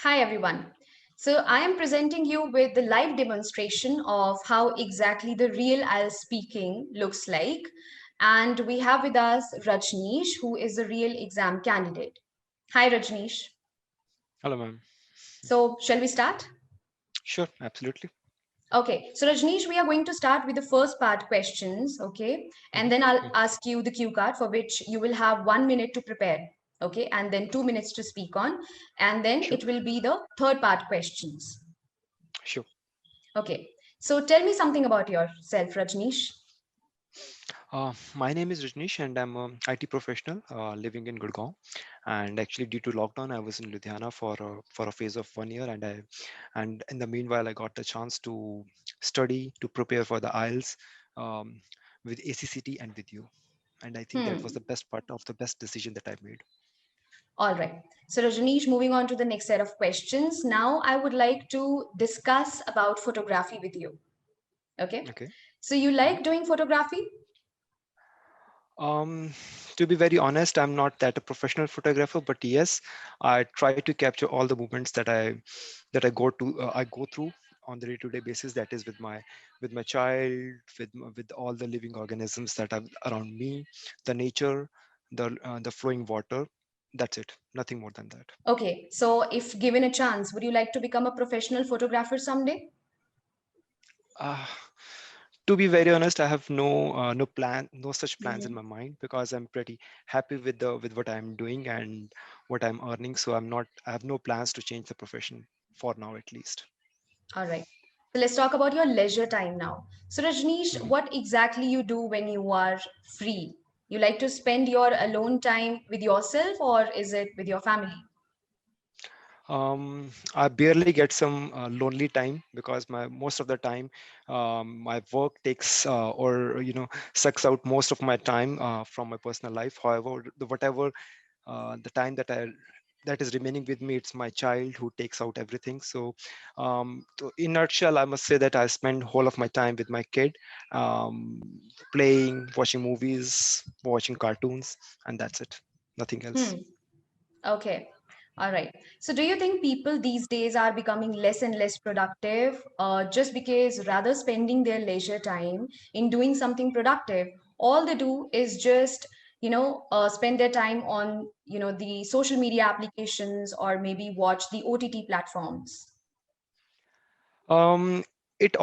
Hi everyone. So I am presenting you with the live demonstration of how exactly the real IELTS speaking looks like. And we have with us Rajneesh, who is a real exam candidate. Hi Rajneesh. Hello, ma'am. So shall we start? Sure, absolutely. Okay, so Rajneesh, we are going to start with the first part questions, okay? And Mhm, then I'll mhm. ask you the cue card for which you will have 1 minute to prepare, okay? And then 2 minutes to speak on. And then Sure, it will be the third part questions. sure. Okay, so tell me something about yourself, Rajneesh. My name is Rajnish, and I'm a IT professional living in Gurgaon. And actually, due to lockdown, I was in Ludhiana for a phase of 1 year, and in the meanwhile, I got the chance to study to prepare for the IELTS um, with ACCT and with you. And I think that was Hmm. the best part of the best decision that I made. All right. So Rajneesh, moving on to the next set of questions. Now I would like to discuss about photography with you. Okay. Okay. So you Mhm. like doing photography? Um, to be very honest, I'm not that a professional photographer, but yes, I try to capture all the movements that I go through on the day-to-day basis. That is with my child, with all the living organisms that are around me, the nature, the flowing water. That's it. Nothing more than that. Okay. So if given a chance, would you like to become a professional photographer someday? Uh, to be very honest, I have no such plans in Mhm. my mind because I'm pretty happy with what I'm doing and what I'm earning. So I have no plans to change the profession for now at least. All right. So let's talk about your leisure time now. So Rajneesh, Mhm. what exactly you do when you are free? You like to spend your alone time with yourself or is it with your family? I barely get some lonely time because my most of the time my work takes or sucks out most of my time from my personal life. However, whatever the time that is remaining with me, it's my child who takes out everything. So in nutshell, I must say that I spend whole of my time with my kid, um, playing, watching movies, watching cartoons, and that's it. Nothing else. Hmm. Okay. All right. So, do you think people these days are becoming less and less productive just because rather spending their leisure time in doing something productive, all they do is just, spend their time on, the social media applications or maybe watch the OTT platforms? Um, it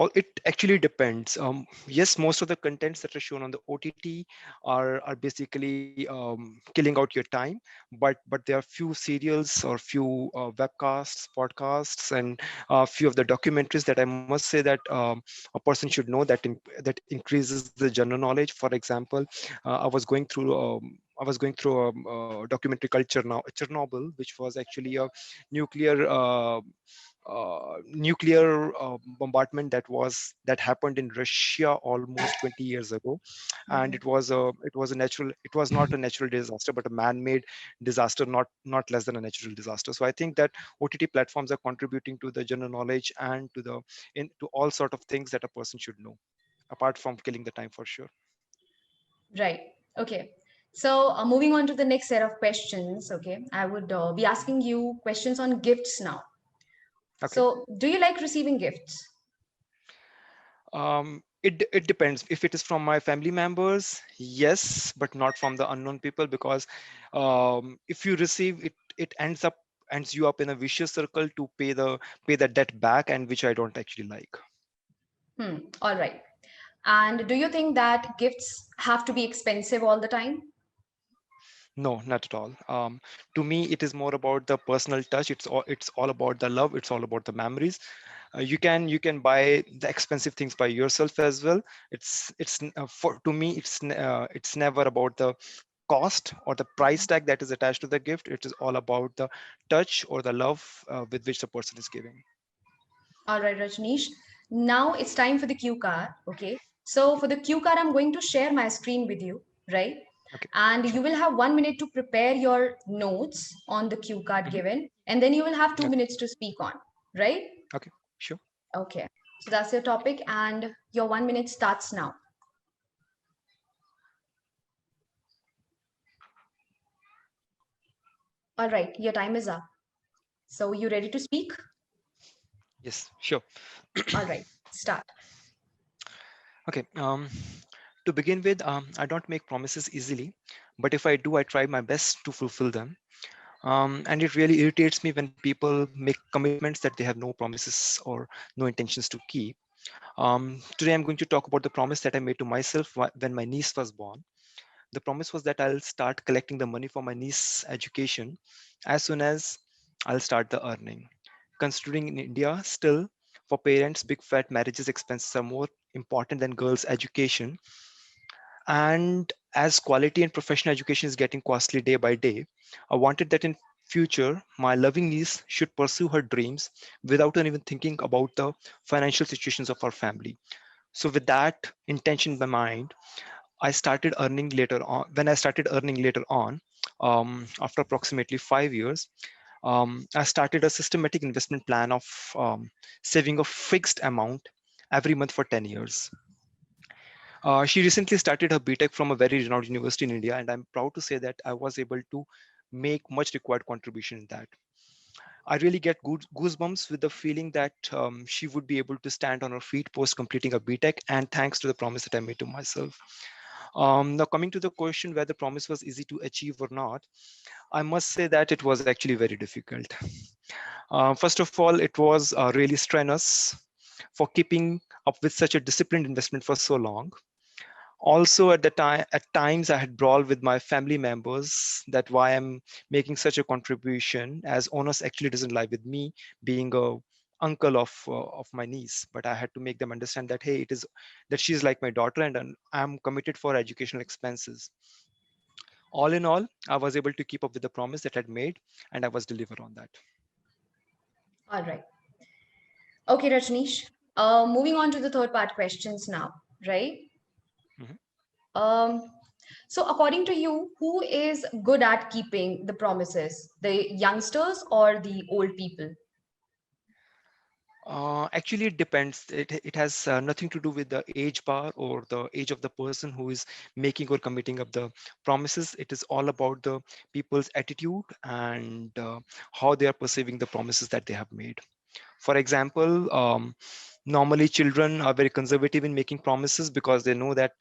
actually depends. Yes, most of the contents that are shown on the OTT are basically killing out your time, but there are few serials or few webcasts, podcasts, and a few of the documentaries that I must say that a person should know that increases the general knowledge. For example, I was going through a documentary called Chernobyl, which was actually a nuclear. Nuclear bombardment that happened in Russia almost 20 years ago, and Mhm. it was not a natural disaster but a man-made disaster, not less than a natural disaster. So I think that OTT platforms are contributing to the general knowledge and to all sort of things that a person should know, apart from killing the time for sure. Right. Okay. So, moving on to the next set of questions. Okay. I would be Mhm. asking you questions on gifts now. Okay. So, do you like receiving gifts? It depends. If it is from my family members, yes, but not from the unknown people, because if you receive it, ends you up in a vicious circle to pay the debt back, and which I don't actually like. Hmm. All right. And do you think that gifts have to be expensive all the time? No, not at all. To me, it is more about the personal touch. It's all about the love. It's all about the memories. You can buy the expensive things by yourself as well. For to me, it's never about the cost or the price tag that is attached to the gift. It is all about the touch or the love with which the person is giving. All right, Rajneesh. Now it's time for the cue card. Okay. So for the cue card, I'm going to share my screen with you, right? Okay, And you sure. will have 1 minute to prepare your notes on the cue card Hmm. given, and then you will have two Okay, minutes to speak on, right? okay, sure. Okay. So that's your topic, and your 1 minute starts now. All right, your time is up. So, you ready to speak? Yes, sure. All right, start. Okay. To begin with, I don't make promises easily, but if I do, I try my best to fulfill them. And it really irritates me when people make commitments that they have no promises or no intentions to keep. Today, I'm going to talk about the promise that I made to myself when my niece was born. The promise was that I'll start collecting the money for my niece's education as soon as I'll start the earning. Considering in India, still, for parents, big fat marriages expenses are more important than girls' education. And as quality and professional education is getting costly day by day, I wanted that in future my loving niece should pursue her dreams without her even thinking about the financial situations of our family. So with that intention in my mind, I started earning later on. When I started earning later on, after approximately 5 years, I started a systematic investment plan of saving a fixed amount every month for 10 years. She recently started her BTech from a very renowned university in India, and I'm proud to say that I was able to make much required contribution in that. I really get good goosebumps with the feeling that she would be able to stand on her feet post completing a BTech, and thanks to the promise that I made to myself. Now, coming to the question whether the promise was easy to achieve or not, I must say that it was actually very difficult. First of all, it was really strenuous for keeping up with such a disciplined investment for so long. Also, at the time, at times I had brawl with my family members that why I'm making such a contribution, as onus actually doesn't lie with me being a uncle of my niece, but I had to make them understand that hey, it is that she's like my daughter, and I'm committed for educational expenses. All in all, I was able to keep up with the promise that I'd made, and I was deliver on that. All right. Okay, Rajneesh. Moving on to the third part questions now, right? Mhm. Um, so according to you, who is good at keeping the promises? The youngsters or the old people? Actually, it depends. It has nothing to do with the age bar or the age of the person who is making or committing up the promises. It is all about the people's attitude and how they are perceiving the promises that they have made. For example, normally children are very conservative in making promises because they know that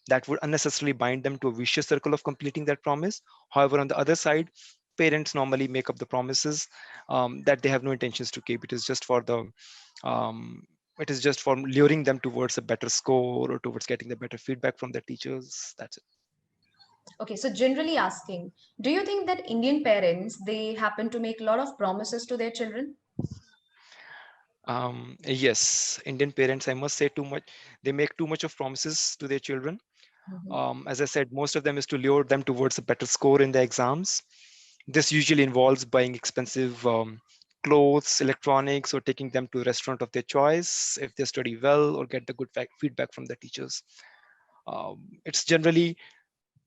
that would unnecessarily bind them to a vicious circle of completing that promise. However, on the other side, parents normally make up the promises that they have no intentions to keep. It is just for the um, it is just for luring them towards a better score or towards getting the better feedback from their teachers. That's it. Okay, so generally asking, do you think that Indian parents they happen to make a lot of promises to their children? Yes, Indian parents, I must say, too much. They make too much of promises to their children. Mhm. As I said, most of them is to lure them towards a better score in the exams. This usually involves buying expensive clothes, electronics, or taking them to a restaurant of their choice if they study well or get the good feedback from the teachers. It's generally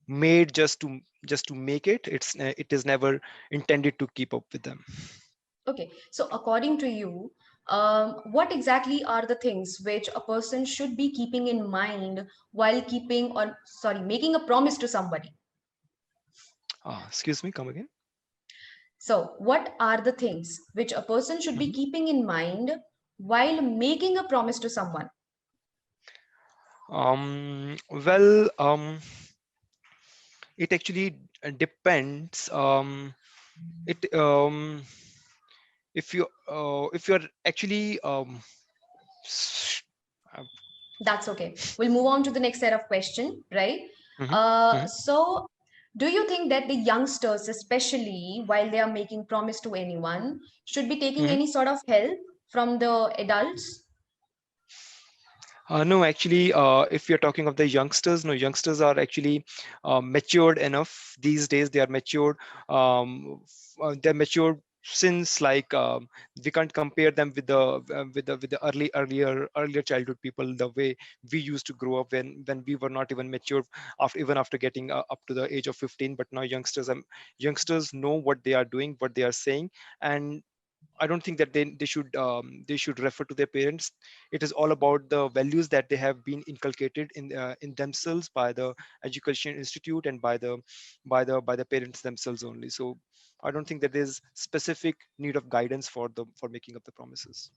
made just to make it. It is never intended to keep up with them. Okay, so according to you, what exactly are the things which a person should be keeping in mind while keeping or sorry, making a promise to somebody? Excuse me, come again. So, what are the things which a person should be Mhm. keeping in mind while making a promise to someone? Well, it actually depends. It if you're actually s- uh, That's okay. We'll move on to the next set of question, right? mhm, mhm, So, do you think that the youngsters, especially while they are making promise to anyone, should be taking mhm. any sort of help from the adults? No, actually, if you're talking of the youngsters, no, youngsters are actually matured enough these days. They are matured. They're matured since like we can't compare them with the earlier childhood people. The way we used to grow up when we were not even mature after even after getting up to the age of 15. But now youngsters know what they are doing, what they are saying, and I don't think that they should refer to their parents. It is all about the values that they have been inculcated in themselves by the education institute and by the parents themselves only. So I don't think that there's specific need of guidance for making up the promises.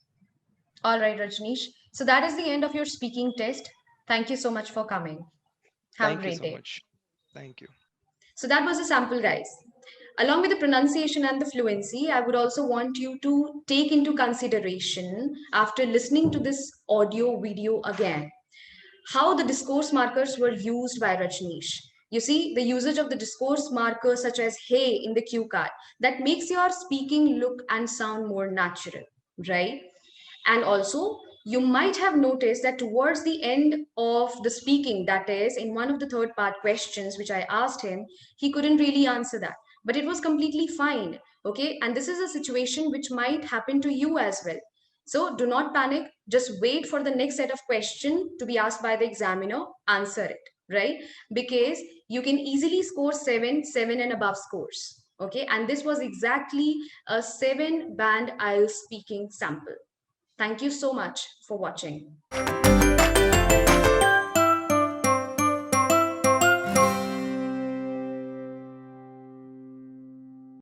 All right, Rajneesh. So that is the end of your speaking test. Thank you so much for coming. Have a Thank you great so day. much. Thank you. So that was a sample, guys. Along with the pronunciation and the fluency, I would also want you to take into consideration after listening to this audio video again how the discourse markers were used by Rajneesh. You see, the usage of the discourse markers such as hey in the cue card that makes your speaking look and sound more natural, right? And also, you might have noticed that towards the end of the speaking, that is, in one of the third part questions which I asked him, he couldn't really answer that. But it was completely fine. Okay. And this is a situation which might happen to you as well. So do not panic. Just wait for the next set of question to be asked by the examiner. Answer it, right? Because you can easily score 7 and above scores. Okay. And this was exactly a 7 band IELTS speaking sample. Thank you so much for watching.